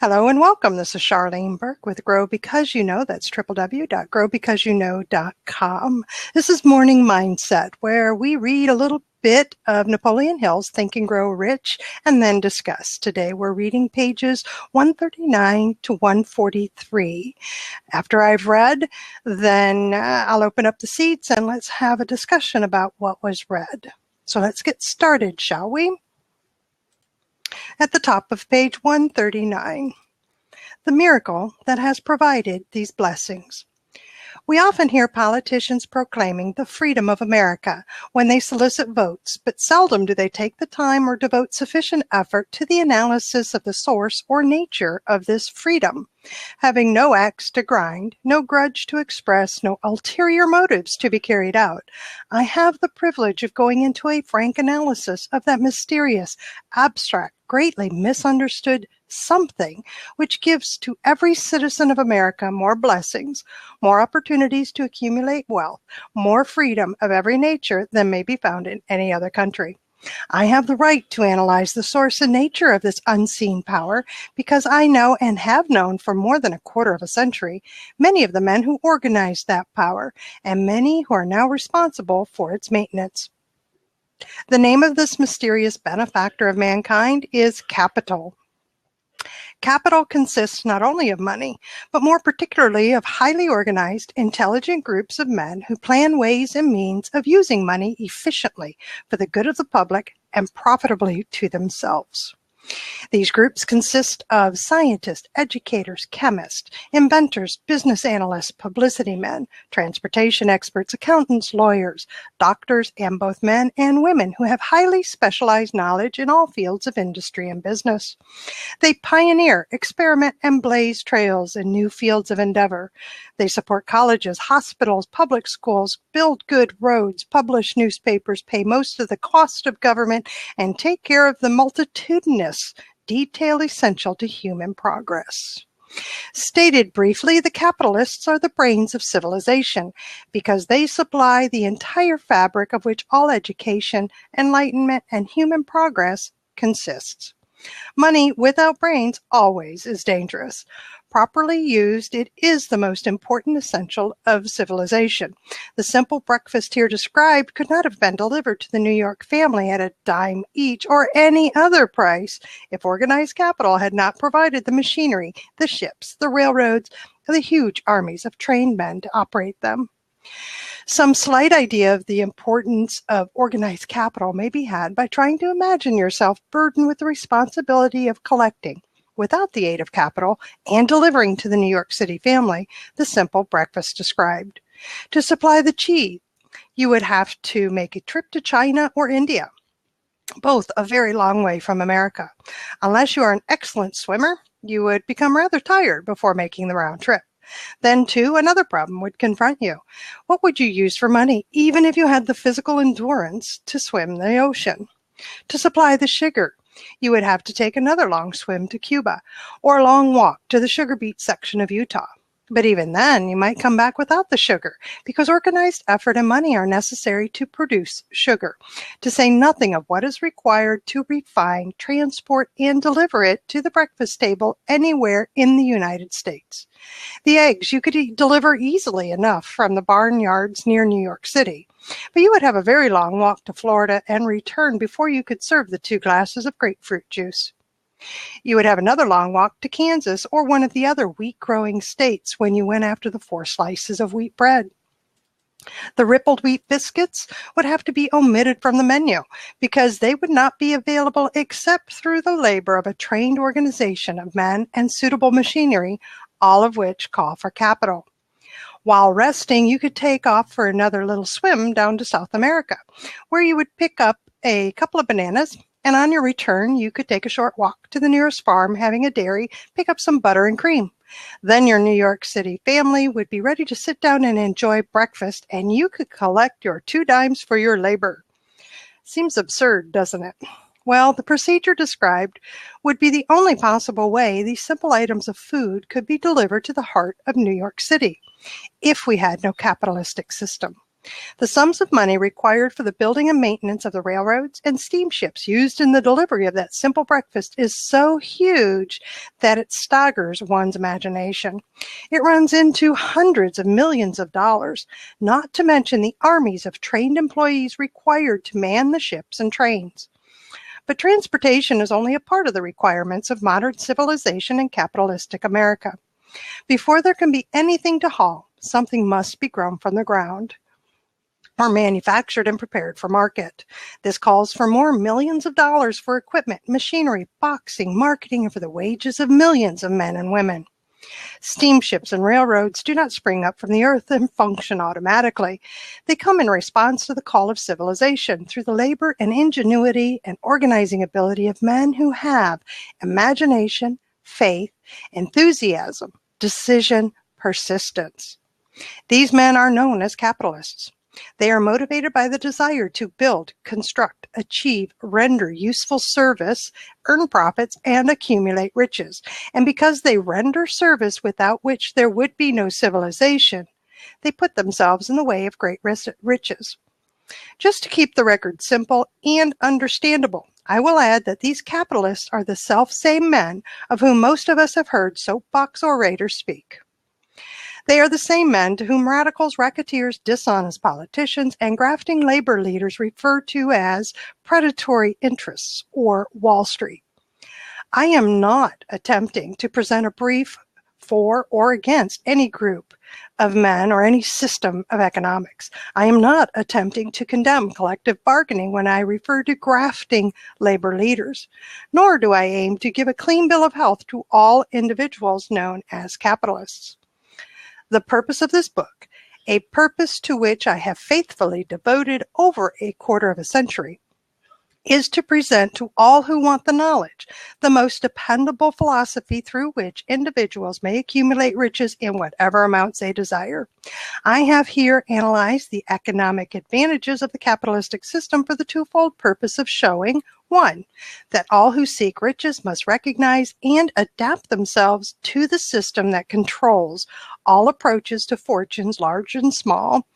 Hello and welcome. This is Charlene Burke with Grow Because You Know. That's www.growbecauseyouknow.com. This is Morning Mindset, where we read a little bit of Napoleon Hill's Think and Grow Rich and then discuss. Today we're reading pages 139 to 143. After I've read, then I'll open up the seats and let's have a discussion about what was read. So let's get started, shall we? At the top of page 139, the miracle that has provided these blessings. We often hear politicians proclaiming the freedom of America when they solicit votes, but seldom do they take the time or devote sufficient effort to the analysis of the source or nature of this freedom. Having no axe to grind, no grudge to express, no ulterior motives to be carried out, I have the privilege of going into a frank analysis of that mysterious, abstract, greatly misunderstood something which gives to every citizen of America more blessings, more opportunities to accumulate wealth, more freedom of every nature than may be found in any other country. I have the right to analyze the source and nature of this unseen power because I know and have known for more than a quarter of a century many of the men who organized that power and many who are now responsible for its maintenance. The name of this mysterious benefactor of mankind is capital. Capital consists not only of money, but more particularly of highly organized, intelligent groups of men who plan ways and means of using money efficiently for the good of the public and profitably to themselves. These groups consist of scientists, educators, chemists, inventors, business analysts, publicity men, transportation experts, accountants, lawyers, doctors, and both men and women who have highly specialized knowledge in all fields of industry and business. They pioneer, experiment, and blaze trails in new fields of endeavor. They support colleges, hospitals, public schools, build good roads, publish newspapers, pay most of the cost of government, and take care of the multitudinous detail essential to human progress. Stated briefly, the capitalists are the brains of civilization because they supply the entire fabric of which all education, enlightenment, and human progress consists. Money without brains always is dangerous. Properly used, it is the most important essential of civilization. The simple breakfast here described could not have been delivered to the New York family at a dime each or any other price if organized capital had not provided the machinery, the ships, the railroads, and the huge armies of trained men to operate them. Some slight idea of the importance of organized capital may be had by trying to imagine yourself burdened with the responsibility of collecting, without the aid of capital, and delivering to the New York City family the simple breakfast described. To supply the cheese, you would have to make a trip to China or India, both a very long way from America. Unless you are an excellent swimmer, you would become rather tired before making the round trip. Then, too, another problem would confront you. What would you use for money, even if you had the physical endurance to swim the ocean? To supply the sugar, you would have to take another long swim to Cuba or a long walk to the sugar beet section of Utah. But even then, you might come back without the sugar because organized effort and money are necessary to produce sugar, to say nothing of what is required to refine, transport, and deliver it to the breakfast table anywhere in the United States. The eggs you could deliver easily enough from the barnyards near New York City, but you would have a very long walk to Florida and return before you could serve the 2 glasses of grapefruit juice. You would have another long walk to Kansas or one of the other wheat-growing states when you went after the 4 slices of wheat bread. The rippled wheat biscuits would have to be omitted from the menu because they would not be available except through the labor of a trained organization of men and suitable machinery, all of which call for capital. While resting, you could take off for another little swim down to South America, where you would pick up a couple of bananas, and on your return, you could take a short walk to the nearest farm having a dairy, pick up some butter and cream. Then your New York City family would be ready to sit down and enjoy breakfast, and you could collect your 2 dimes for your labor. Seems absurd, doesn't it? Well, the procedure described would be the only possible way these simple items of food could be delivered to the heart of New York City, if we had no capitalistic system. The sums of money required for the building and maintenance of the railroads and steamships used in the delivery of that simple breakfast is so huge that it staggers one's imagination. It runs into hundreds of millions of dollars, not to mention the armies of trained employees required to man the ships and trains. But transportation is only a part of the requirements of modern civilization in capitalistic America. Before there can be anything to haul, something must be grown from the ground, or manufactured and prepared for market. This calls for more millions of dollars for equipment, machinery, boxing, marketing, and for the wages of millions of men and women. Steamships and railroads do not spring up from the earth and function automatically. They come in response to the call of civilization through the labor and ingenuity and organizing ability of men who have imagination, faith, enthusiasm, decision, persistence. These men are known as capitalists. They are motivated by the desire to build, construct, achieve, render useful service, earn profits, and accumulate riches. And because they render service without which there would be no civilization, they put themselves in the way of great riches. Just to keep the record simple and understandable, I will add that these capitalists are the self-same men of whom most of us have heard soapbox orators speak. They are the same men to whom radicals, racketeers, dishonest politicians, and grafting labor leaders refer to as predatory interests or Wall Street. I am not attempting to present a brief for or against any group of men or any system of economics. I am not attempting to condemn collective bargaining when I refer to grafting labor leaders, nor do I aim to give a clean bill of health to all individuals known as capitalists. The purpose of this book, a purpose to which I have faithfully devoted over a quarter of a century, is to present to all who want the knowledge the most dependable philosophy through which individuals may accumulate riches in whatever amounts they desire. I have here analyzed the economic advantages of the capitalistic system for the twofold purpose of showing, one, that all who seek riches must recognize and adapt themselves to the system that controls all approaches to fortunes large and small,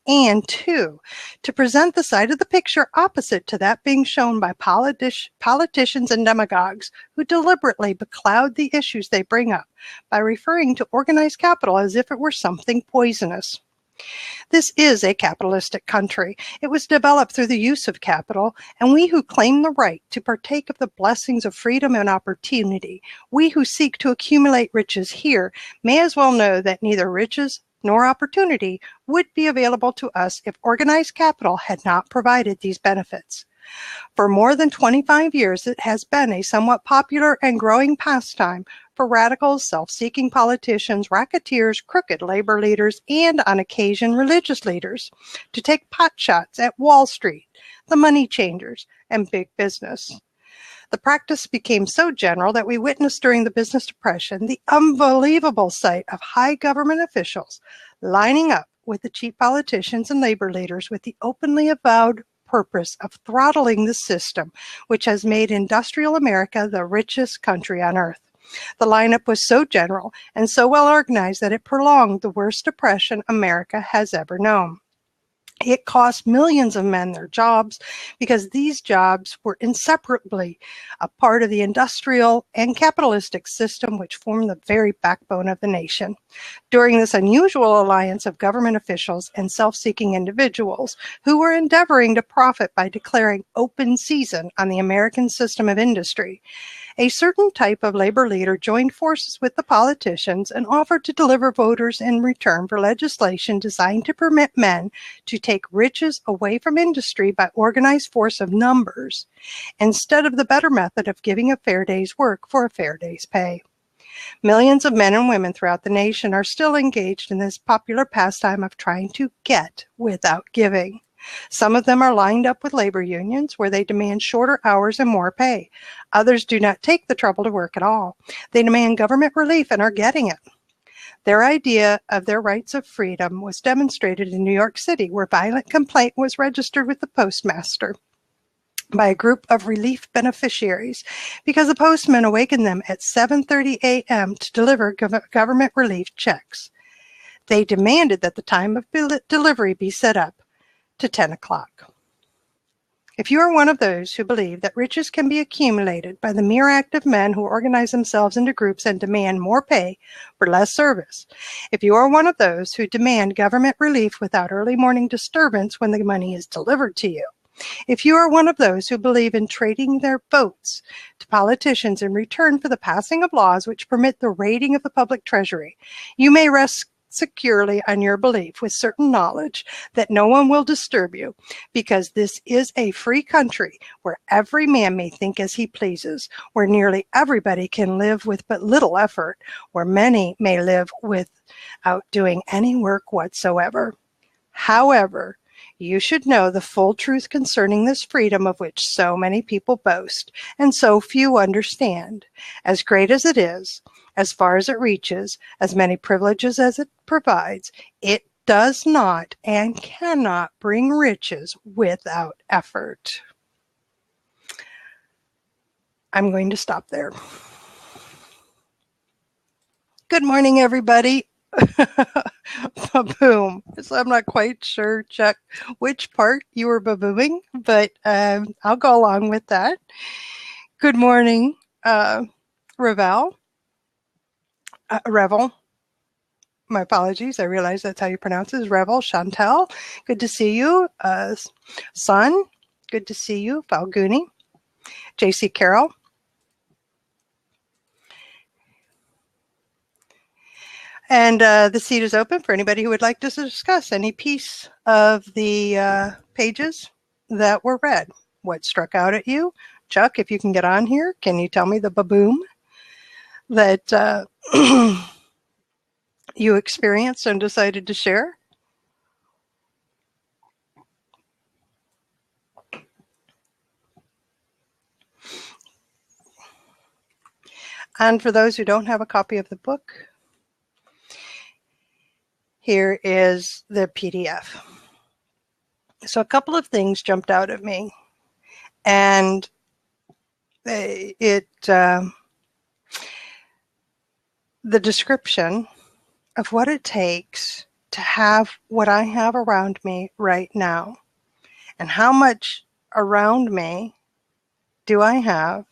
and two, to present the side of the picture opposite to that being shown by politicians and demagogues who deliberately becloud the issues they bring up by referring to organized capital as if it were something poisonous. This is a capitalistic country. It was developed through the use of capital, and we who claim the right to partake of the blessings of freedom and opportunity, we who seek to accumulate riches here, may as well know that neither riches nor opportunity would be available to us if organized capital had not provided these benefits. For more than 25 years, it has been a somewhat popular and growing pastime for radicals, self-seeking politicians, racketeers, crooked labor leaders, and on occasion religious leaders to take potshots at Wall Street, the money changers, and big business. The practice became so general that we witnessed during the business depression the unbelievable sight of high government officials lining up with the cheap politicians and labor leaders with the openly avowed purpose of throttling the system, which has made industrial America the richest country on earth. The lineup was so general and so well organized that it prolonged the worst depression America has ever known. It cost millions of men their jobs because these jobs were inseparably a part of the industrial and capitalistic system which formed the very backbone of the nation. During this unusual alliance of government officials and self-seeking individuals who were endeavoring to profit by declaring open season on the American system of industry, a certain type of labor leader joined forces with the politicians and offered to deliver voters in return for legislation designed to permit men to take riches away from industry by organized force of numbers, instead of the better method of giving a fair day's work for a fair day's pay. Millions of men and women throughout the nation are still engaged in this popular pastime of trying to get without giving. Some of them are lined up with labor unions where they demand shorter hours and more pay. Others do not take the trouble to work at all. They demand government relief and are getting it. Their idea of their rights of freedom was demonstrated in New York City, where violent complaint was registered with the postmaster by a group of relief beneficiaries because the postman awakened them at 7:30 a.m. to deliver government relief checks. They demanded that the time of delivery be set up to 10 o'clock. If you are one of those who believe that riches can be accumulated by the mere act of men who organize themselves into groups and demand more pay for less service, if you are one of those who demand government relief without early morning disturbance when the money is delivered to you, if you are one of those who believe in trading their votes to politicians in return for the passing of laws which permit the raiding of the public treasury, you may rest securely on your belief with certain knowledge that no one will disturb you, because this is a free country where every man may think as he pleases, where nearly everybody can live with but little effort, where many may live without doing any work whatsoever. However, you should know the full truth concerning this freedom of which so many people boast and so few understand. As great as it is, as far as it reaches, as many privileges as it provides, it does not and cannot bring riches without effort. I'm going to stop there. Good morning, everybody. Ba-boom. So I'm not quite sure, Chuck, which part you were ba-booming, but I'll go along with that. Good morning, Revel. Revel. My apologies. I realize that's how you pronounce it. Revel. Chantel. Good to see you. Son. Good to see you. Falguni. JC Carroll. And the seat is open for anybody who would like to discuss any piece of the pages that were read. What struck out at you? Chuck, if you can get on here, can you tell me the ba-boom that you experienced and decided to share? And for those who don't have a copy of the book, here is the PDF. So a couple of things jumped out at me, and the description of what it takes to have what I have around me right now, and how much around me do I have,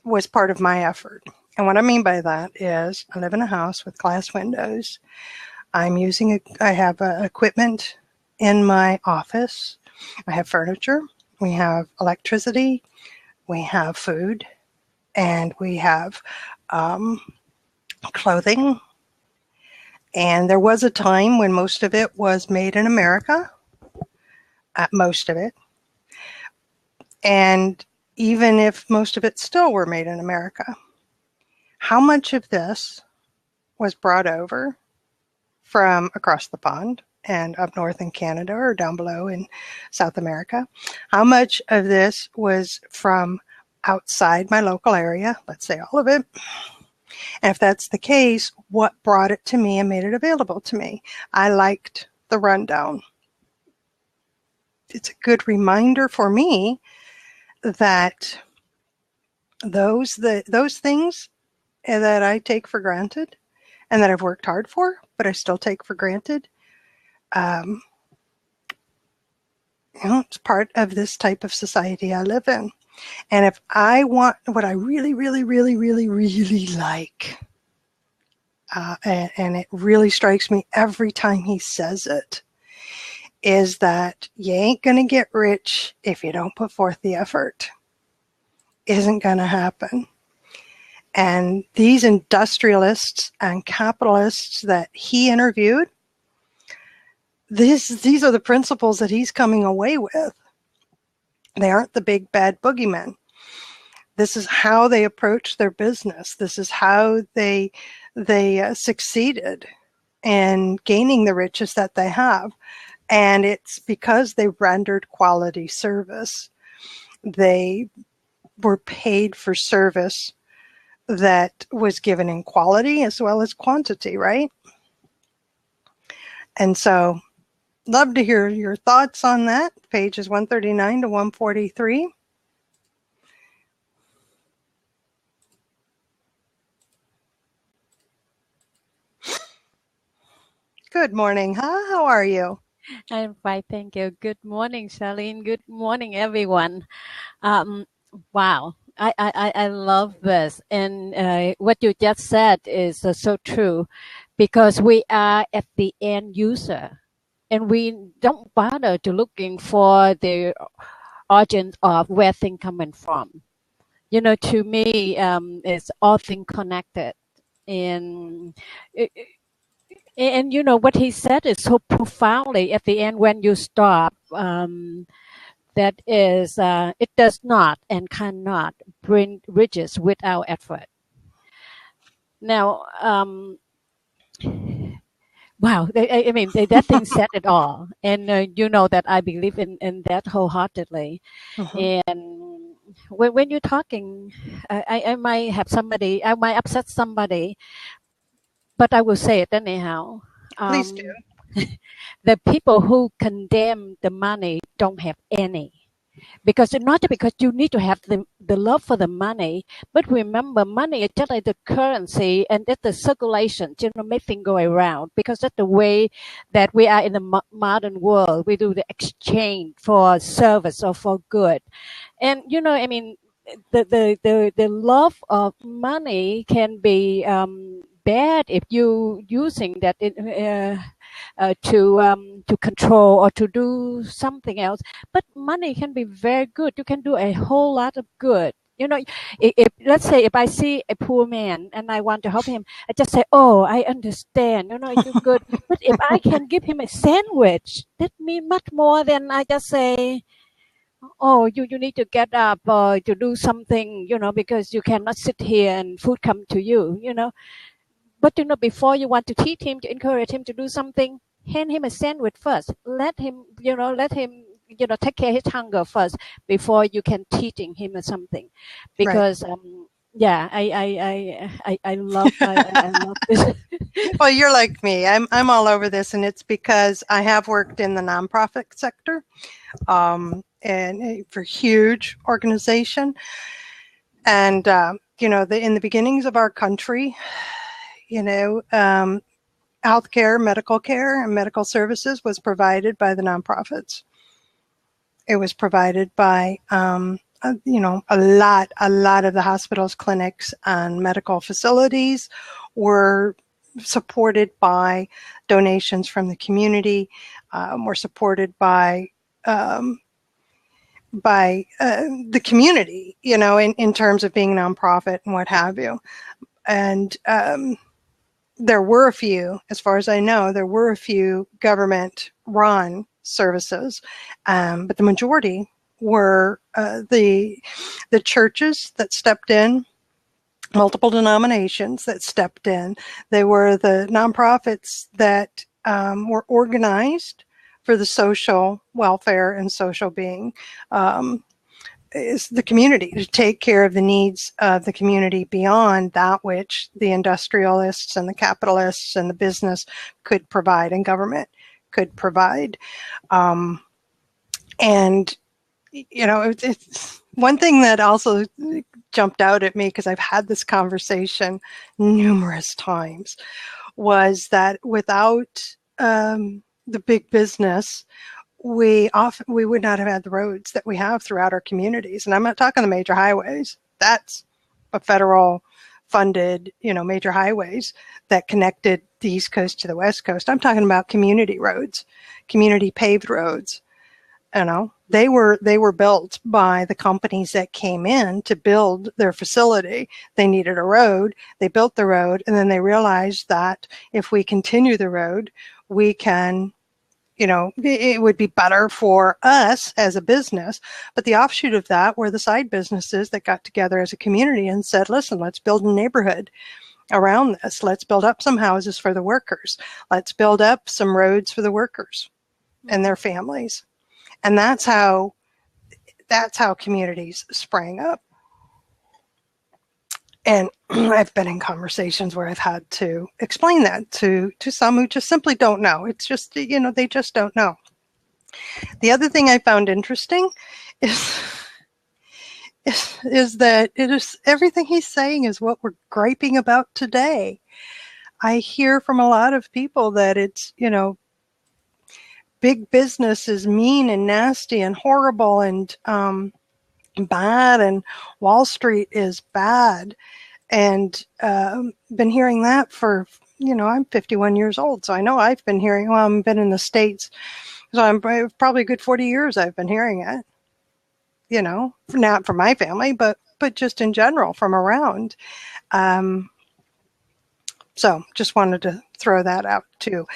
was part of my effort. And what I mean by that is I live in a house with glass windows. I have equipment in my office. I have furniture. We have electricity. We have food. And we have clothing. And there was a time when most of it was made in America. Most of it. And even if most of it still were made in America, how much of this was brought over from across the pond and up north in Canada or down below in South America? How much of this was from outside my local area? Let's say all of it. And if that's the case, what brought it to me and made it available to me? I liked the rundown. It's a good reminder for me that those things that I take for granted and that I've worked hard for, but I still take for granted, it's part of this type of society I live in. And if I want what I really, really, really, really, really like, and it really strikes me every time he says it, is that you ain't going to get rich if you don't put forth the effort. Isn't going to happen. And these industrialists and capitalists that he interviewed, these are the principles that he's coming away with. They aren't the big bad boogeymen. This is how they approach their business. This is how they succeeded in gaining the riches that they have. And it's because they rendered quality service. They were paid for service that was given in quality as well as quantity, right? And so, love to hear your thoughts on that. Pages 139 to 143. Good morning, huh? How are you? I'm fine, thank you. Good morning, Charlene. Good morning, everyone. Um, wow, I love this. And what you just said is so true because we are at the end user and we don't bother to looking for the origin of where things coming from. To me, it's all things connected. And what he said is so profoundly at the end when you stop. That is, it does not and cannot bring riches without effort. Now, wow, I mean, that thing said it all. And you know that I believe in that wholeheartedly. Mhm. And when you're talking, I might have somebody, I might upset somebody, but I will say it anyhow. Please do. Um, the people who condemn the money don't have any. Because not because you need to have the love for the money, but remember money is just like the currency and that's the circulation, make things go around because that's the way that we are in the modern world. We do the exchange for service or for good. And I mean, the love of money can be bad if you using that to control or to do something else. But money can be very good. You can do a whole lot of good. If let's say if I see a poor man and I want to help him, I just say, "Oh, I understand. You good." But if I can give him a sandwich, that means much more than I just say, "Oh, you need to get up to do something," because you cannot sit here and food come to you. But before you want to teach him, to encourage him to do something, hand him a sandwich first. Let him take care of his hunger first before you can teaching him something. Right. Because yeah, I love this. Well, you're like me. I'm all over this, and it's because I have worked in the nonprofit sector, and for huge organization. And in the beginnings of our country, you know, um, healthcare, medical care, and medical services was provided by the nonprofits. It was provided by a lot of the hospitals, clinics, and medical facilities were supported by donations from the community, were supported um, by the community, in terms of being nonprofit and what have you. And there were a few, as far as I know, there were a few government-run services, but the majority were the churches that stepped in, multiple denominations that stepped in. They were the nonprofits that were organized for the social welfare and social being. Is the community, to take care of the needs of the community beyond that which the industrialists and the capitalists and the business could provide and government could provide. And it's one thing that also jumped out at me, because I've had this conversation numerous times, was that without the big business, we would not have had the roads that we have throughout our communities. And I'm not talking the major highways. That's a federal funded, major highways that connected the East Coast to the West Coast. I'm talking about community roads, community paved roads. They were built by the companies that came in to build their facility. They needed a road. They built the road, and then they realized that if we continue the road, we can, it would be better for us as a business. But the offshoot of that were the side businesses that got together as a community and said, listen, let's build a neighborhood around this. Let's build up some houses for the workers. Let's build up some roads for the workers and their families. And that's how communities sprang up. And I've been in conversations where I've had to explain that to some who just simply don't know. It's just, they just don't know. The other thing I found interesting is that everything he's saying is what we're griping about today. I hear from a lot of people that it's, big business is mean and nasty and horrible and bad, and Wall Street is bad. And been hearing that for, I'm 51 years old, so I know I've been hearing, well, I've been in the States, so I'm probably a good 40 years I've been hearing it, not from my family, but just in general from around. So just wanted to throw that out too.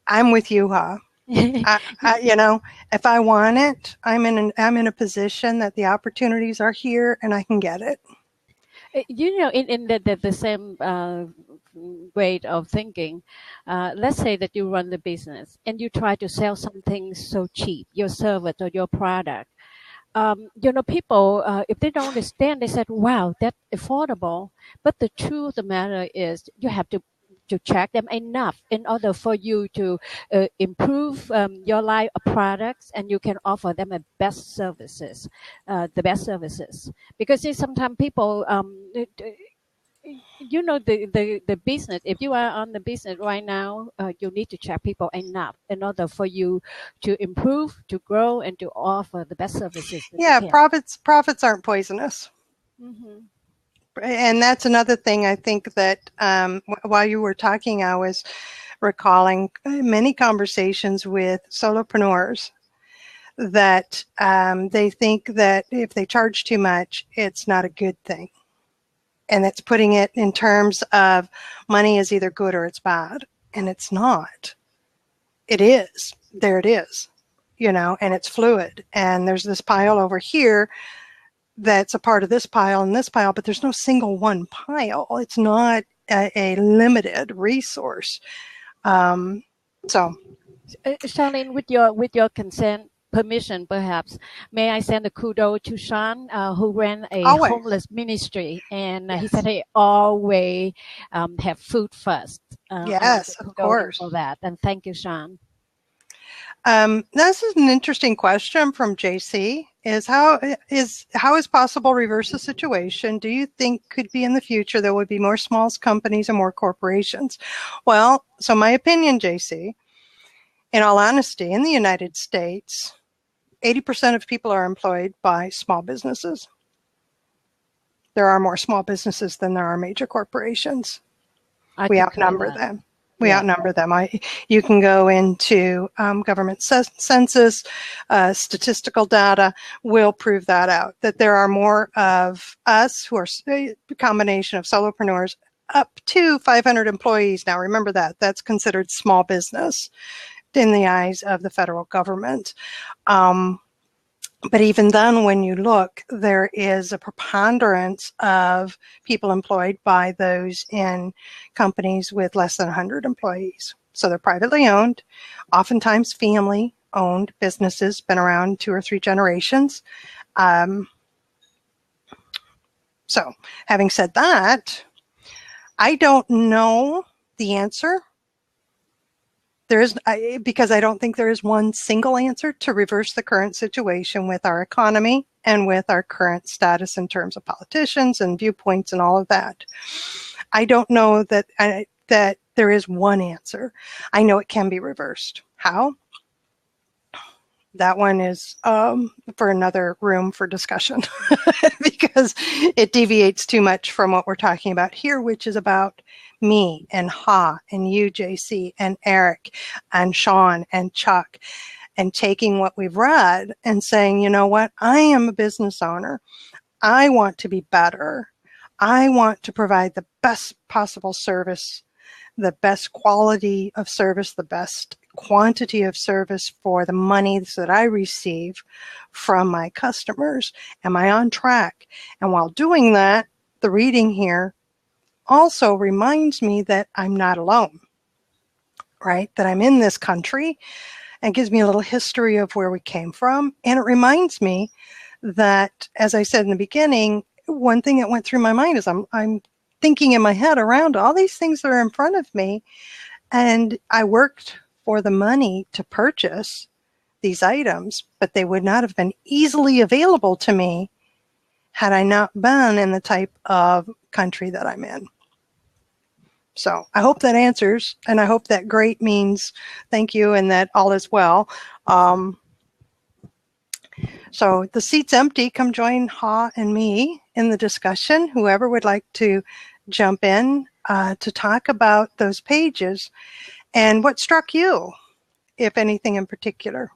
I'm with you, if I want it, I'm in a position that the opportunities are here and I can get it. In the same way of thinking, let's say that you run the business and you try to sell something so cheap, your service or your product. People, if they don't understand, they said, wow, that's affordable. But the truth of the matter is you have to check them enough in order for you to improve your line of products, and you can offer them the best services. Because sometimes people, the business, if you are on the business right now, you need to check people enough in order for you to improve, to grow, and to offer the best services that you can. Profits aren't poisonous. Mm-hmm. And that's another thing I think that while you were talking, I was recalling many conversations with solopreneurs that they think that if they charge too much, it's not a good thing. And it's putting it in terms of money is either good or it's bad. And it's not. It is. There it is, and it's fluid. And there's this pile over here that's a part of this pile and this pile, but there's no single one pile. It's not a limited resource. So, Charlene, with your consent, permission, perhaps, may I send a kudos to Sean, who ran a homeless ministry, and he said he always have food first. Yes, of course. For that, and thank you, Sean. This is an interesting question from JC. How is possible reverse the situation? Do you think could be in the future there would be more small companies and more corporations? Well, so my opinion, JC, in all honesty, in the United States, 80% of people are employed by small businesses. There are more small businesses than there are major corporations. We outnumber them. Outnumber them. You can go into government census, statistical data will prove that out, that there are more of us who are a combination of solopreneurs up to 500 employees. Now, remember that's considered small business in the eyes of the federal government. But even then, when you look, there is a preponderance of people employed by those in companies with less than 100 employees. So they're privately owned, oftentimes family-owned businesses, been around 2 or 3 generations. So having said that, I don't know the answer. Because I don't think there is one single answer to reverse the current situation with our economy and with our current status in terms of politicians and viewpoints and all of that. I don't know that there is one answer. I know it can be reversed. How? That one is for another room for discussion because it deviates too much from what we're talking about here, which is about me and Ha and you, JC, and Eric and Sean and Chuck, and taking what we've read and saying, you know what, I am a business owner. I want to be better. I want to provide the best possible service, the best quality of service, the best quantity of service for the money that I receive from my customers. Am I on track? And while doing that, the reading here also reminds me that I'm not alone, right? That I'm in this country, and gives me a little history of where we came from. And it reminds me that, as I said in the beginning, one thing that went through my mind is I'm thinking in my head around all these things that are in front of me. And I worked for the money to purchase these items, but they would not have been easily available to me had I not been in the type of country that I'm in. So I hope that answers, and I hope that great means thank you and that all is well. So the seat's empty. Come join Ha and me in the discussion. Whoever would like to jump in to talk about those pages and what struck you, if anything in particular.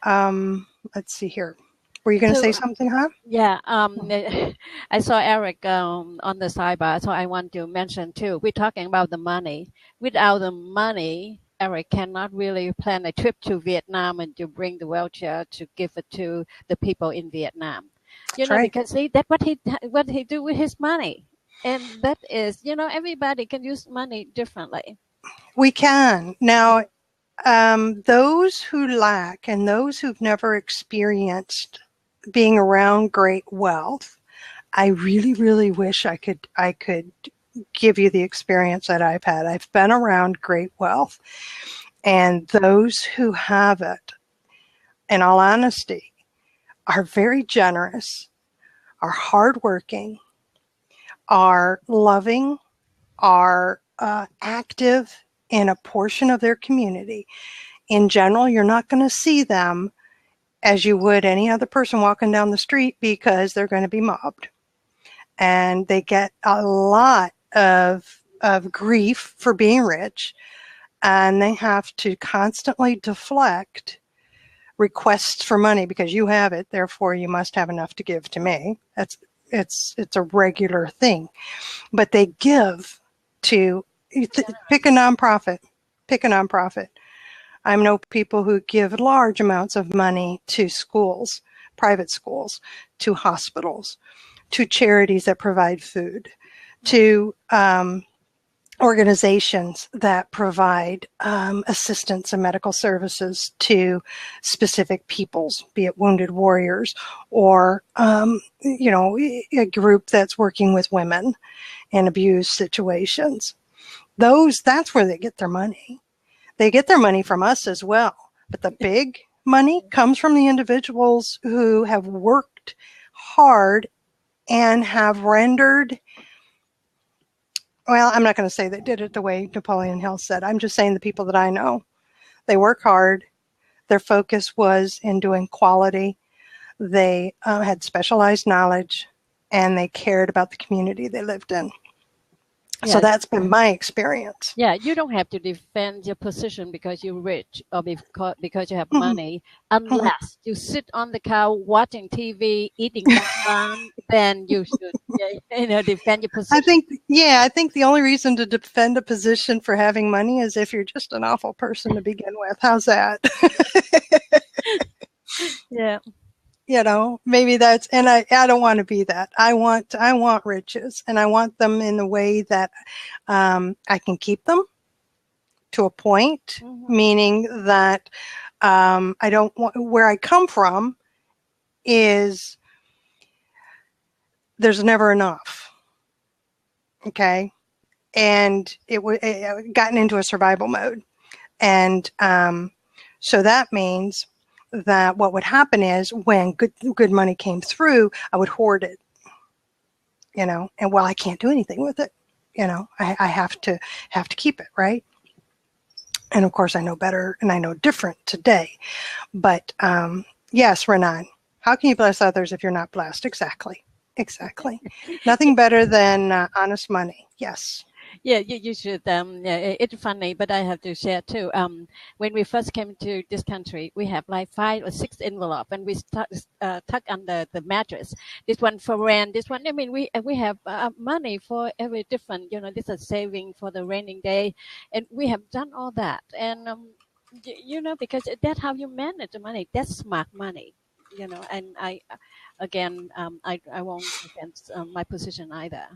Let's see here. Were you going to say something, Ha? Yeah, I saw Eric on the sidebar, so I want to mention too. We're talking about the money. Without the money, Eric cannot really plan a trip to Vietnam and to bring the wheelchair to give it to the people in Vietnam. That's right. Because that's what he do with his money, and that is, everybody can use money differently. We can now. Those who lack and those who've never experienced being around great wealth, I really, really wish I could give you the experience that I've had. I've been around great wealth, and those who have it, in all honesty, are very generous, are hardworking, are loving, are active in a portion of their community. In general, you're not going to see them as you would any other person walking down the street because they're going to be mobbed. And they get a lot of grief for being rich, and they have to constantly deflect requests for money because you have it, therefore you must have enough to give to me. It's a regular thing. But they give to, pick a nonprofit. I know people who give large amounts of money to schools, private schools, to hospitals, to charities that provide food, to organizations that provide assistance and medical services to specific peoples, be it wounded warriors or, a group that's working with women in abused situations. That's where they get their money. They get their money from us as well. But the big money comes from the individuals who have worked hard and have rendered, well, I'm not going to say they did it the way Napoleon Hill said. I'm just saying the people that I know. They work hard. Their focus was in doing quality. They had specialized knowledge, and they cared about the community they lived in. So that's been my experience. Yeah, you don't have to defend your position because you're rich or because you have money, unless you sit on the couch watching TV, eating popcorn, then you should, defend your position. I think the only reason to defend a position for having money is if you're just an awful person to begin with. How's that? Yeah. Maybe that's, and I don't want to be that. I want riches, and I want them in a way that I can keep them to a point, meaning that I don't want, where I come from is there's never enough. Okay. And it gotten into a survival mode. And so that means that what would happen is when good money came through, I would hoard it, and I can't do anything with it. I have to keep it, right? And of course I know better and I know different today, but yes, Renan, how can you bless others if you're not blessed? Exactly. Nothing better than honest money. Yes. Yeah, you should. It's funny, but I have to share too. When we first came to this country, we have like 5 or 6 envelopes, and we tuck under the mattress. This one for rent. This one. I mean, we have money for every different. This is saving for the raining day, and we have done all that. And because that's how you manage the money. That's smart money. And I won't defend my position either.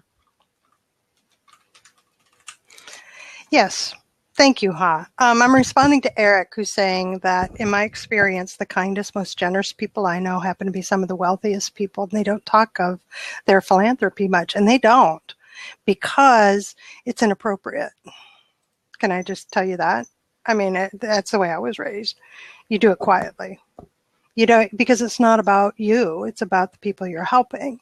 Yes. Thank you, Ha. I'm responding to Eric, who's saying that, in my experience, the kindest, most generous people I know happen to be some of the wealthiest people, and they don't talk of their philanthropy much, and they don't, because it's inappropriate. Can I just tell you that? I mean, that's the way I was raised. You do it quietly. You don't, because it's not about you. It's about the people you're helping.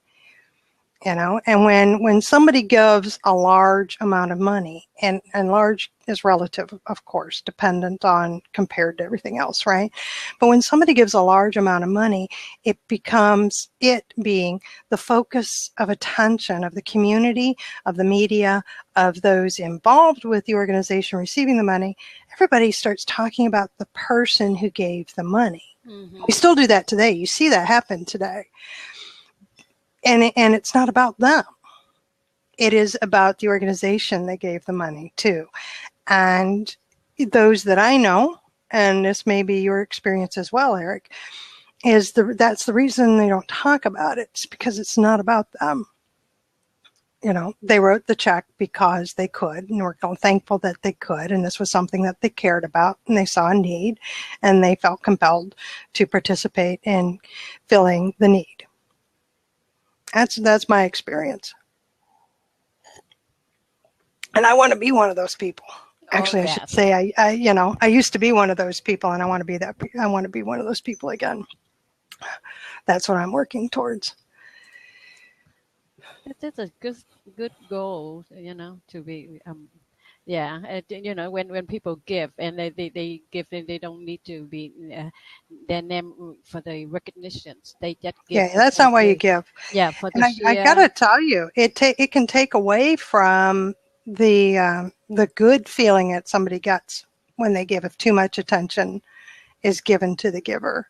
And when somebody gives a large amount of money, and large is relative, of course, dependent on compared to everything else, right? But when somebody gives a large amount of money, it becomes it being the focus of attention of the community, of the media, of those involved with the organization receiving the money. Everybody starts talking about the person who gave the money. Mm-hmm. We still do that today. You see that happen today. And it's not about them. It is about the organization that gave the money too. And those that I know, and this may be your experience as well, Eric, that's the reason they don't talk about it. It's because it's not about them. They wrote the check because they could, and we're thankful that they could, and this was something that they cared about, and they saw a need, and they felt compelled to participate in filling the need. That's my experience. And I want to be one of those people. Actually, I should say I used to be one of those people, and I want to be that. I want to be one of those people again. That's what I'm working towards. That's a good goal, to be. When people give and they give, and they don't need to be their name for the recognitions. They just give. Yeah, that's not why you give. Yeah, for the and I gotta tell you, it can take away from the good feeling that somebody gets when they give, if too much attention is given to the giver.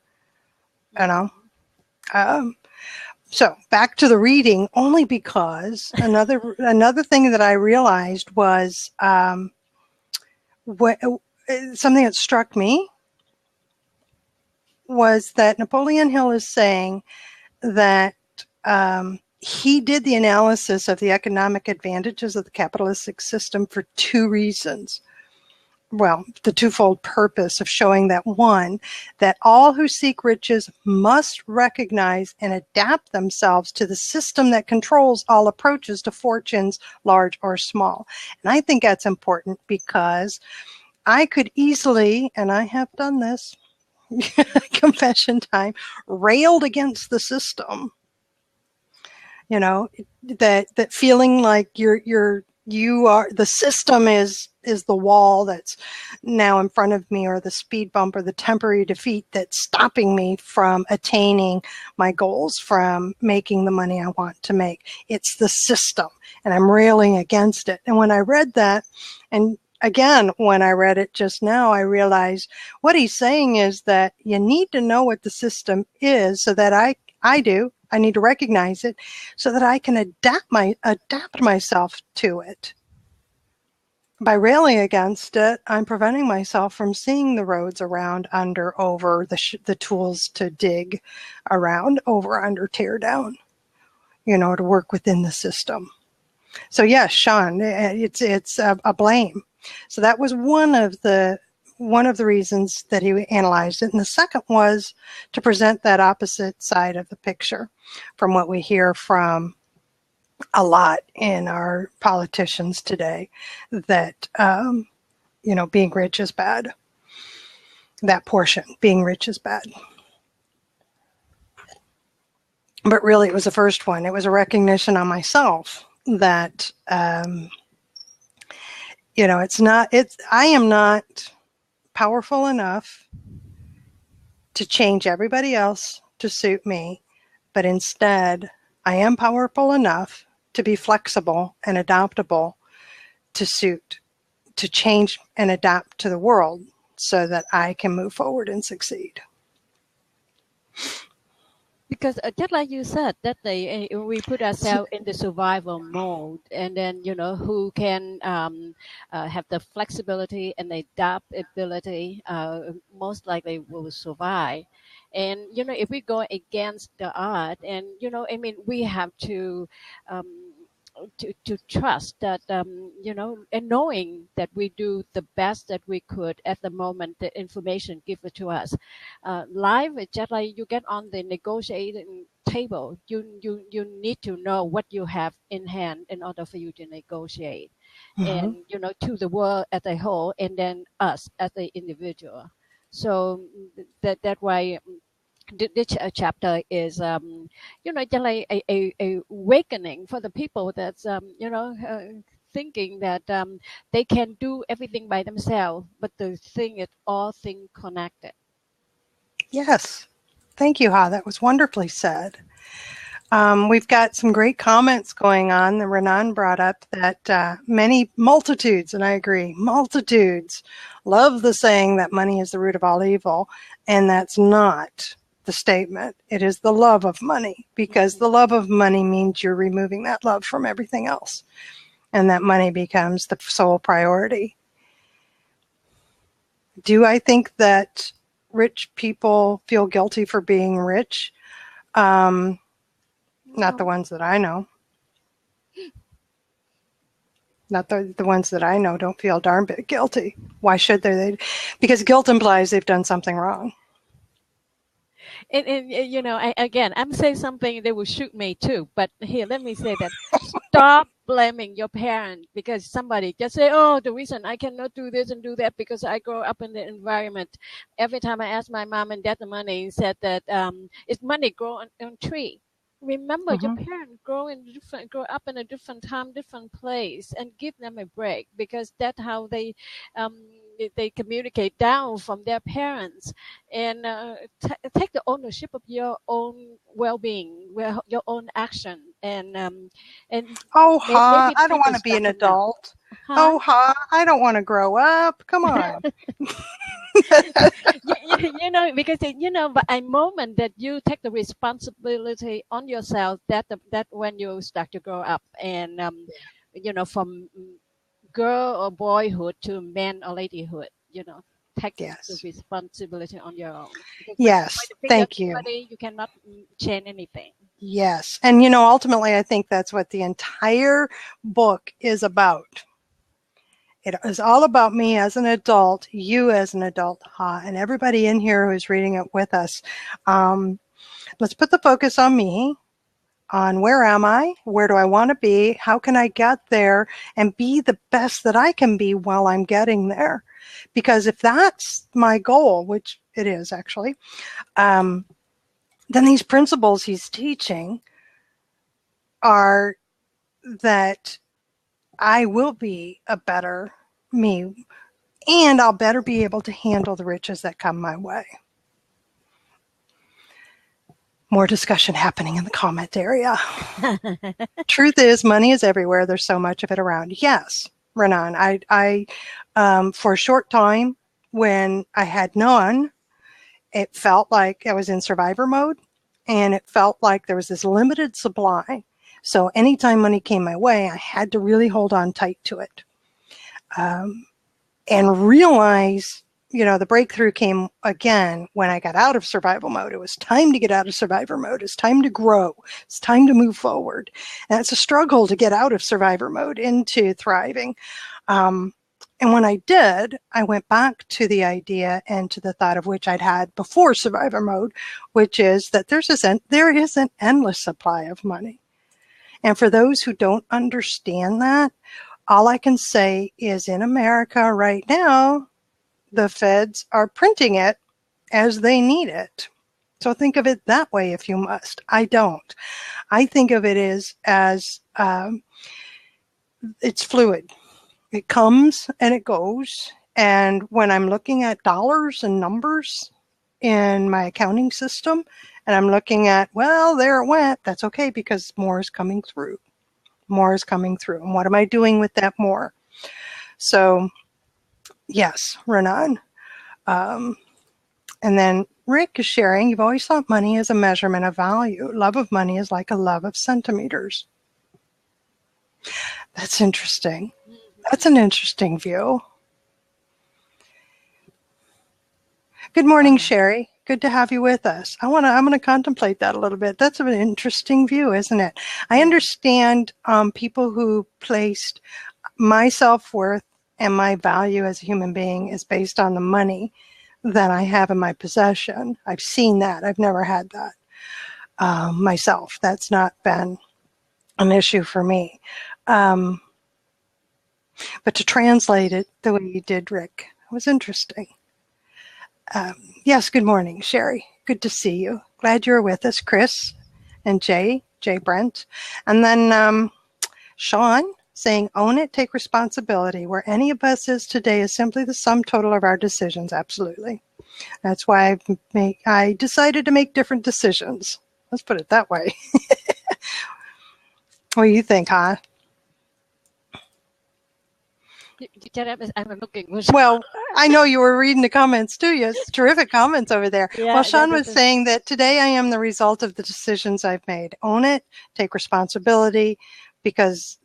So back to the reading, only because another thing that I realized was something that struck me was that Napoleon Hill is saying that he did the analysis of the economic advantages of the capitalistic system for two reasons. Well, the twofold purpose of showing that, one, that all who seek riches must recognize and adapt themselves to the system that controls all approaches to fortunes, large or small. And I think that's important because I could easily, and I have done this, confession time, railed against the system. That feeling like you are, the system is the wall that's now in front of me, or the speed bump, or the temporary defeat that's stopping me from attaining my goals, from making the money I want to make. It's the system, and I'm railing against it. And when I read that, and again, when I read it just now, I realized what he's saying is that you need to know what the system is, so that I need to recognize it so that I can adapt myself to it. By railing against it, I'm preventing myself from seeing the roads around, under, over, the tools to dig around, over, under, tear down, to work within the system. So yes, Sean, it's a blame. So that was one of the reasons that he analyzed it. And the second was to present that opposite side of the picture from what we hear from a lot in our politicians today, that, being rich is bad. That portion, being rich is bad. But really, it was the first one. It was a recognition on myself that, I am not powerful enough to change everybody else to suit me, but instead I am powerful enough to be flexible and adaptable to change and adapt to the world, so that I can move forward and succeed. Because just like you said, that we put ourselves in the survival mode, and then who can have the flexibility and adaptability, most likely will survive. And if we go against the art, and we have to trust that, and knowing that we do the best that we could at the moment the information given to us. Life is just like you get on the negotiating table. You need to know what you have in hand in order for you to negotiate. And to the world as a whole, and then us as the individual. So that way, this chapter is just like a awakening for the people that's thinking that they can do everything by themselves, but the thing is all things connected. Yes. Thank you, Ha. That was wonderfully said. We've got some great comments going on. The Renan brought up that many multitudes, and I agree, multitudes love the saying that money is the root of all evil, and that's not the statement. It is the love of money, because the love of money means you're removing that love from everything else, and that money becomes the sole priority. Do I think that rich people feel guilty for being rich? Not the ones that I know. Not the ones that I know don't feel darn bit guilty. Why should they? Because guilt implies they've done something wrong. Again, I'm saying something they will shoot me too. But here, let me say that: stop blaming your parents because somebody just say, "Oh, the reason I cannot do this and do that because I grow up in the environment." Every time I ask my mom and dad the money, said that it's money grow on tree. Remember, your parents grow up in a different time, different place, and give them a break because that's how they communicate down from their parents, and take the ownership of your own well-being, your own action, and Oh, Ha, maybe I don't people want to be start an to know. adult. Huh? Oh, Ha, I don't want to grow up. Come on. Because but a moment that you take the responsibility on yourself, that when you start to grow up, and from girl or boyhood to man or ladyhood, take the Yes. responsibility on your own. Because when you point Yes. the finger at Thank you. somebody, you cannot change anything. Yes. And, ultimately, I think that's what the entire book is about. It is all about me as an adult, you as an adult, Ha, and everybody in here who's reading it with us. Let's put the focus on me, on where am I, where do I want to be, how can I get there, and be the best that I can be while I'm getting there. Because if that's my goal, which it is actually, then these principles he's teaching are that I will be a better me, and I'll better be able to handle the riches that come my way. More discussion happening in the comment area. Truth is, money is everywhere. There's so much of it around. Yes, Renan, I for a short time when I had none, it felt like I was in survivor mode, and it felt like there was this limited supply. So anytime money came my way, I had to really hold on tight to it. And realize, the breakthrough came again when I got out of survival mode. It was time to get out of survivor mode. It's time to grow. It's time to move forward. And it's a struggle to get out of survivor mode into thriving. And when I did, I went back to the idea and to the thought of which I'd had before survivor mode, which is that there is an endless supply of money. And for those who don't understand that, all I can say is in America right now, the feds are printing it as they need it. So think of it that way if you must. I don't. I think of it as it's fluid. It comes and it goes. And when I'm looking at dollars and numbers in my accounting system, and I'm looking at, well, there it went, that's okay because more is coming through. More is coming through. And what am I doing with that more? So, yes, Renan. And then Rick is sharing, you've always thought money is a measurement of value. Love of money is like a love of centimeters. That's interesting. That's an interesting view. Good morning, Sherry. Good to have you with us. I'm going to contemplate that a little bit. That's an interesting view, isn't it? I understand people who placed my self-worth and my value as a human being is based on the money that I have in my possession. I've seen that. I've never had that myself. That's not been an issue for me. But to translate it the way you did, Rick, was interesting. Yes, good morning, Sherry. Good to see you. Glad you're with us, Chris and Jay Brent. And then Sean saying, own it, take responsibility. Where any of us is today is simply the sum total of our decisions. Absolutely. That's why I decided to make different decisions. Let's put it that way. What do you think, huh? I'm looking. Well, I know you were reading the comments too. Yes, terrific comments over there. Yeah, well, Sean was saying that today I am the result of the decisions I've made. Own it, take responsibility, because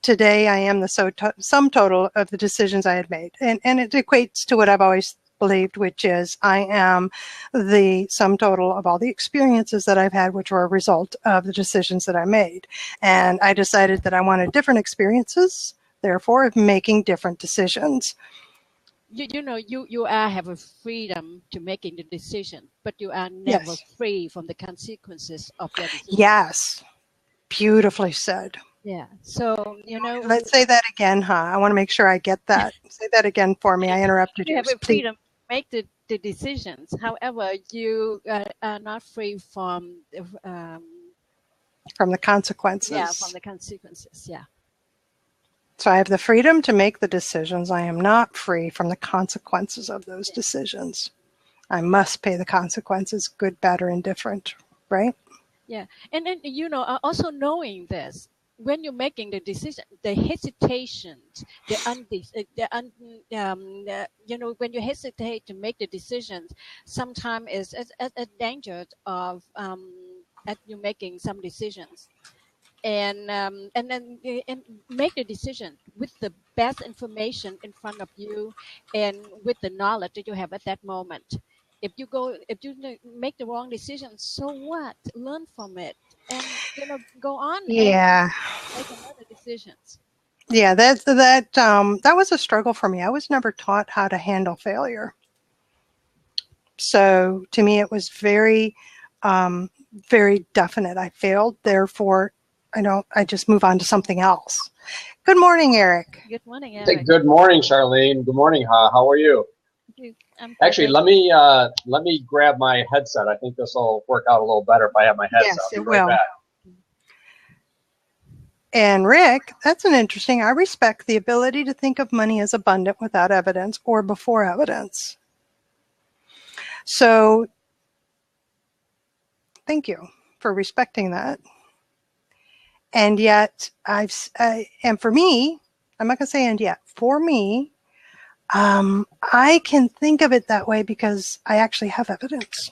today I am the sum total of the decisions I had made. And it equates to what I've always believed, which is I am the sum total of all the experiences that I've had, which were a result of the decisions that I made. And I decided that I wanted different experiences, therefore making different decisions. You have a freedom to making the decision, but you are never free from the consequences of your decision. Yes, beautifully said. Yeah. So let's say that again, huh? I want to make sure I get that. Say that again for me. I interrupted you. You have a freedom to make the decisions. However, you are not free from the consequences. Yeah, from the consequences. Yeah. So I have the freedom to make the decisions. I am not free from the consequences of those decisions. I must pay the consequences, good, bad, or indifferent, right? Yeah. And then, also knowing this, when you're making the decision, the hesitations, when you hesitate to make the decisions, sometimes is a danger of at you making some decisions. And then make the decision with the best information in front of you and with the knowledge that you have at that moment. If you make the wrong decision, so what? Learn from it and go on. Yeah. And make another decisions. Yeah, that was a struggle for me. I was never taught how to handle failure. So to me, it was very, very definite. I failed, therefore I just move on to something else. Good morning, Eric. Good morning, Eric. Hey, good morning, Charlene. Good morning, Ha. How are you? Actually, let me grab my headset. I think this will work out a little better if I have my headset. Yes, it will. And Rick, that's an interesting. I respect the ability to think of money as abundant without evidence or before evidence. So, thank you for respecting that. And yet, and for me, I'm not going to say and yet, for me, I can think of it that way because I actually have evidence.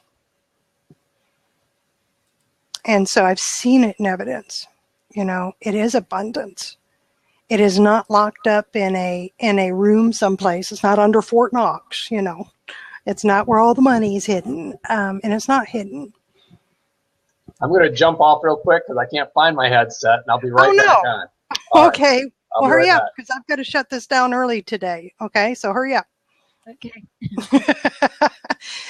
And so I've seen it in evidence. It is abundance. It is not locked up in a room someplace. It's not under Fort Knox, It's not where all the money is hidden. And it's not hidden. I'm going to jump off real quick because I can't find my headset, and I'll be right back on. Okay. Well, hurry up because I've got to shut this down early today. Okay, so hurry up. Okay.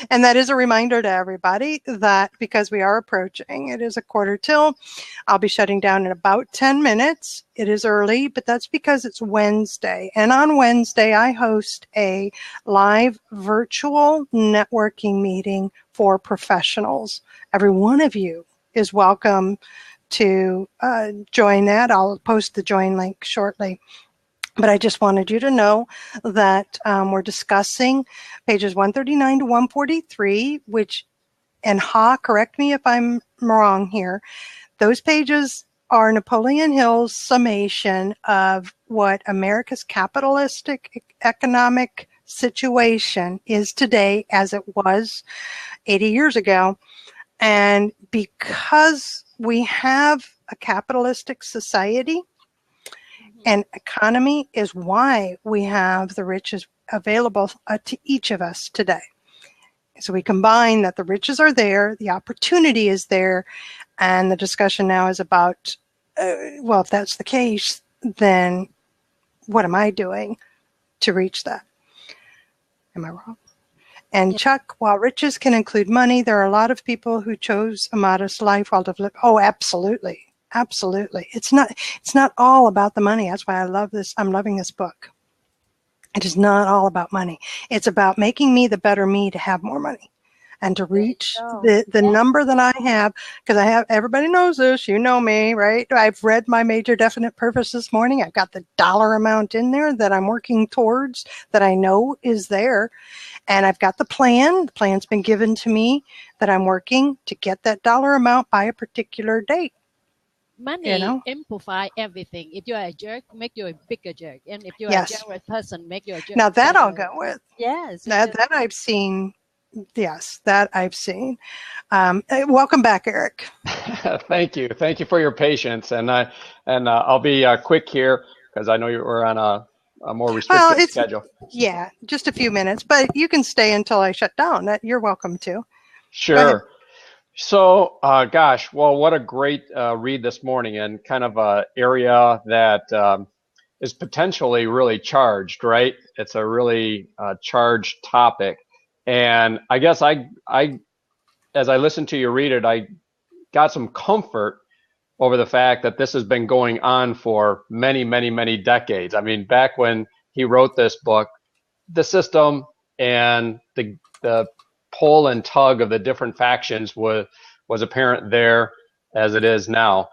And that is a reminder to everybody that because we are approaching, it is 1:15. I'll be shutting down in about 10 minutes. It is early, but that's because it's Wednesday. And on Wednesday, I host a live virtual networking meeting for professionals. Every one of you is welcome to join that. I'll post the join link shortly. But I just wanted you to know that we're discussing pages 139 to 143, and Ha, correct me if I'm wrong here, those pages are Napoleon Hill's summation of what America's capitalistic economic situation is today as it was 80 years ago. And because we have a capitalistic society, and economy is why we have the riches available to each of us today. So we combine that the riches are there, the opportunity is there, and the discussion now is about, well, if that's the case, then what am I doing to reach that? Am I wrong? And Chuck, while riches can include money, there are a lot of people who chose a modest life while developing. Oh, absolutely. Absolutely. It's not all about the money. That's why I love this. I'm loving this book. It is not all about money. It's about making me the better me to have more money and to reach the number that I have, because everybody knows this, you know me, right? I've read my major definite purpose this morning. I've got the dollar amount in there that I'm working towards, that I know is there. And I've got the plan. The plan's been given to me that I'm working to get that dollar amount by a particular date. Money amplify everything. If you are a jerk, make you a bigger jerk. And if you are a generous person, make you a jerk. Now that I'll go with. Yes. That I've seen. Yes, that I've seen. Welcome back, Eric. Thank you. Thank you for your patience. And I'll be quick here because I know you were on a more restricted schedule. Yeah, just a few minutes, but you can stay until I shut down. You're welcome to. Sure. So, gosh, well, what a great read this morning, and kind of a area that is potentially really charged, right? It's a really charged topic. And I guess as I listened to you read it, I got some comfort over the fact that this has been going on for many, many, many decades. I mean, back when he wrote this book, the system and the pull and tug of the different factions was apparent there as it is now.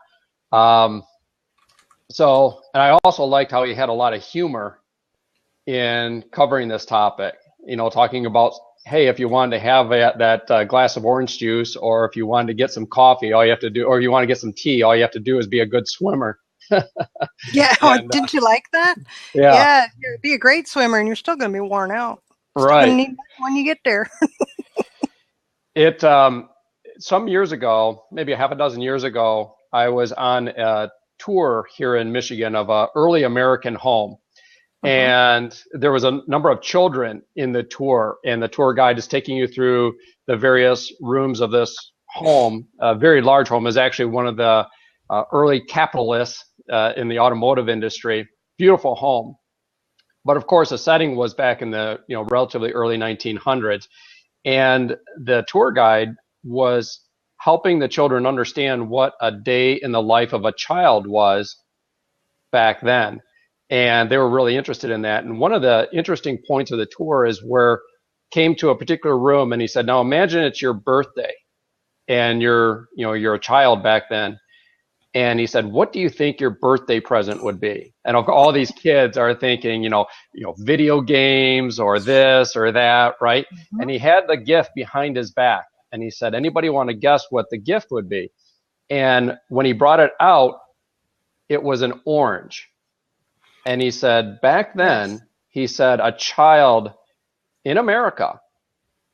So, and I also liked how he had a lot of humor in covering this topic, talking about, hey, if you wanted to have that glass of orange juice, or if you wanted to get some coffee, all you have to do, or if you want to get some tea, all you have to do is be a good swimmer. Yeah. And, didn't you like that? Yeah. Be a great swimmer and you're still going to be worn out. Right. When you get there. Some years ago, maybe a half a dozen years ago, I was on a tour here in Michigan of an early American home. And there was a number of children in the tour, and the tour guide is taking you through the various rooms of this home. A very large home. Is actually one of the early capitalists in the automotive industry. Beautiful home. But of course, the setting was back in the relatively early 1900s. And the tour guide was helping the children understand what a day in the life of a child was back then. And they were really interested in that. And one of the interesting points of the tour is where came to a particular room, and he said, now imagine it's your birthday and you're a child back then. And he said, what do you think your birthday present would be? And all these kids are thinking, video games or this or that, right? And he had the gift behind his back. And he said, anybody want to guess what the gift would be? And when he brought it out, it was an orange. And he said, back then, he said, a child in America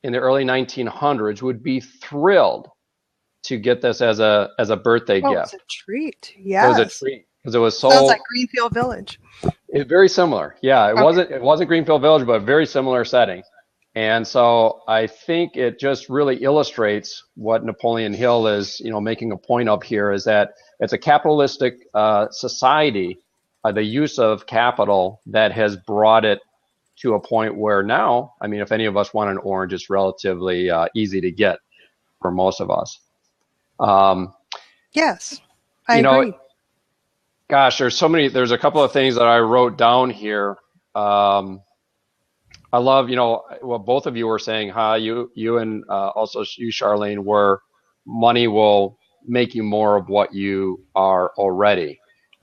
in the early 1900s would be thrilled to get this as a birthday gift. It was a treat. Yeah, it was a treat because it was so. Sounds like Greenfield Village. It's very similar. Yeah, it wasn't Greenfield Village, but a very similar setting. And so I think it just really illustrates what Napoleon Hill is, making a point of here, is that it's a capitalistic society, the use of capital that has brought it to a point where now, I mean, if any of us want an orange, it's relatively easy to get for most of us. Yes, I agree. Gosh, there's a couple of things that I wrote down here. I love, what both of you were saying, you and also you, Charlene, where money will make you more of what you are already.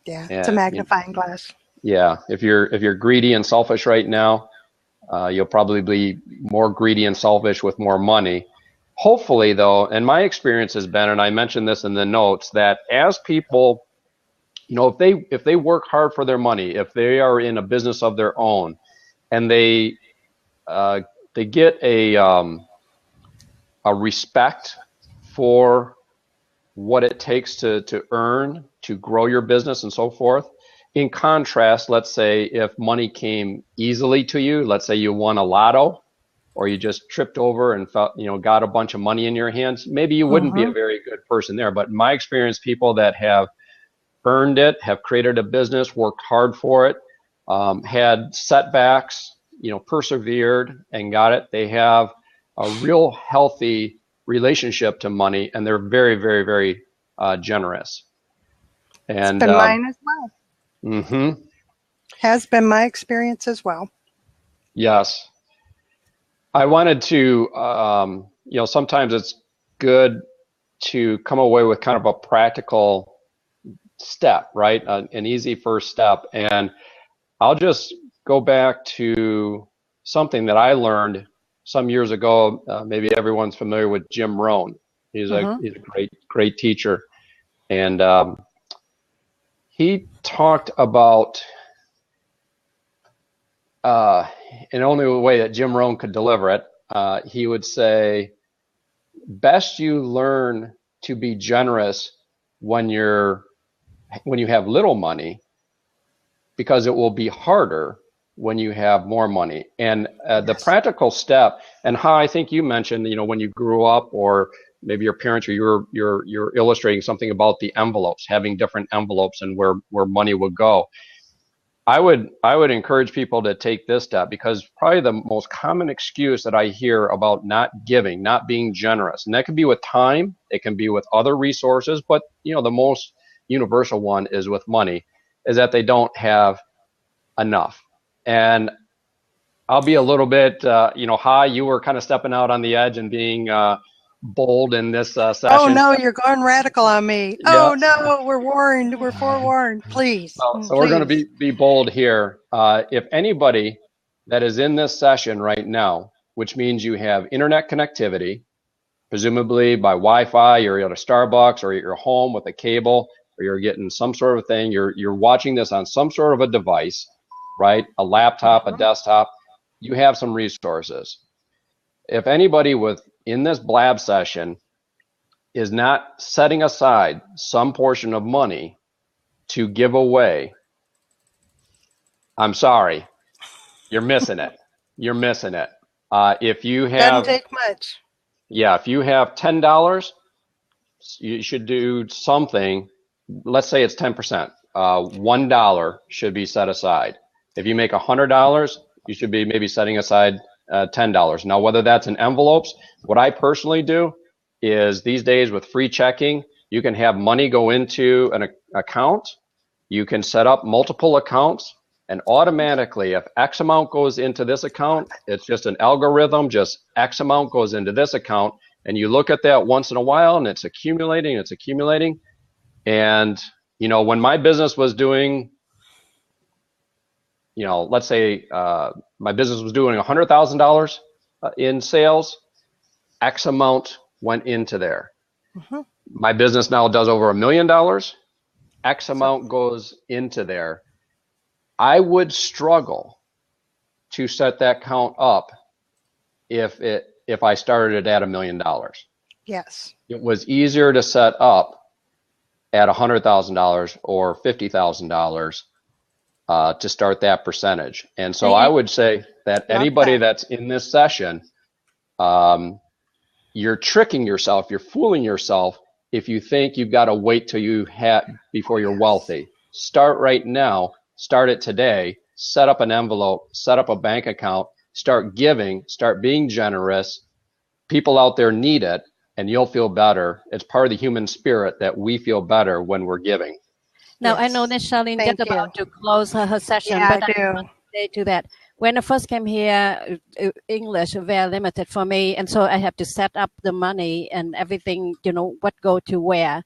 Yeah, it's a magnifying glass. Yeah, if you're greedy and selfish right now, you'll probably be more greedy and selfish with more money. Hopefully, though, and my experience has been, and I mentioned this in the notes, that as people, if they work hard for their money, if they are in a business of their own, and they get a respect for what it takes to earn, to grow your business and so forth. In contrast, let's say if money came easily to you, let's say you won a lotto, or you just tripped over and felt, got a bunch of money in your hands, maybe you wouldn't be a very good person there. But in my experience, people that have earned it, have created a business, worked hard for it, had setbacks, persevered and got it, they have a real healthy relationship to money, and they're very, very, very generous. And it's been mine as well. Has been my experience as well. Yes. I wanted to, sometimes it's good to come away with kind of a practical step, right? An easy first step. And I'll just go back to something that I learned some years ago. Maybe everyone's familiar with Jim Rohn. He's a great teacher. And he talked about, in only the way that Jim Rohn could deliver it, he would say, best you learn to be generous when you have little money, because it will be harder when you have more money. And the practical step, and how I think you mentioned, when you grew up, or maybe your parents, or you're illustrating something about the envelopes, having different envelopes and where money would go. I would encourage people to take this step, because probably the most common excuse that I hear about not giving, not being generous, and that can be with time, it can be with other resources, but the most universal one is with money, is that they don't have enough. And I'll be a little bit, you were kind of stepping out on the edge and being bold in this session. Oh no, you're going radical on me. Yeah. Oh no, we're warned. We're forewarned. Please. So we're going to be bold here. If anybody that is in this session right now, which means you have internet connectivity, presumably by Wi-Fi, you're at a Starbucks, or at your home with a cable, or you're getting some sort of thing, you're watching this on some sort of a device, right? A laptop, a desktop, you have some resources. If anybody in this blab session is not setting aside some portion of money to give away, I'm sorry, you're missing it. You're missing it. If you have, doesn't take much. Yeah, if you have $10, you should do something. Let's say it's 10%. $1 should be set aside. If you make $100, you should be maybe setting aside $10. Now, whether that's in envelopes, what I personally do is, these days with free checking, you can have money go into an account. You can set up multiple accounts, and automatically, if X amount goes into this account, it's just an algorithm, just X amount goes into this account, and you look at that once in a while, and it's accumulating, And, when my business was doing, let's say my business was doing $100,000 in sales, X amount went into there. My business now does over $1 million, X amount goes into there. I would struggle to set that count up if I started it at $1 million. Yes. It was easier to set up at $100,000 or $50,000 to start that percentage. And so I would say that anybody that's in this session, you're tricking yourself, you're fooling yourself if you think you've got to wait till before you're wealthy. Start right now, start it today, set up an envelope, set up a bank account, start giving, start being generous. People out there need it, and you'll feel better. It's part of the human spirit that we feel better when we're giving. Now, I know that Charlene just about to close her session, Yeah, but I want to say to that. When I first came here, English was very limited for me, and so I have to set up the money and everything, what go to where,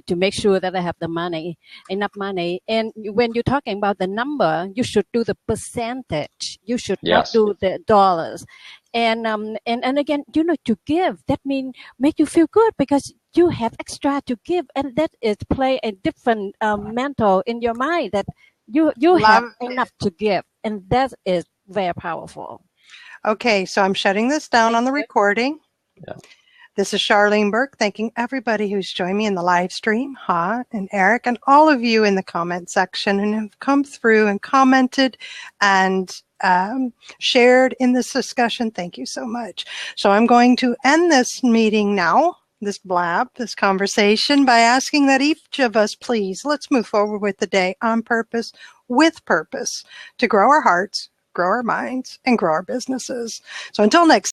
to make sure that I have the money, enough money. And when you're talking about the number, you should do the percentage. You should not do the dollars. And again, to give, that means make you feel good because you have extra to give, and that is play a different mental in your mind that you have enough to give, and that is very powerful. Okay, so I'm shutting this down on the recording. Yeah. This is Charlene Burke, thanking everybody who's joined me in the live stream, and Eric, and all of you in the comment section and have come through and commented and shared in this discussion. Thank you so much. So I'm going to end this meeting now, this conversation, by asking that each of us, please, let's move forward with the day on purpose, with purpose, to grow our hearts, grow our minds, and grow our businesses. So until next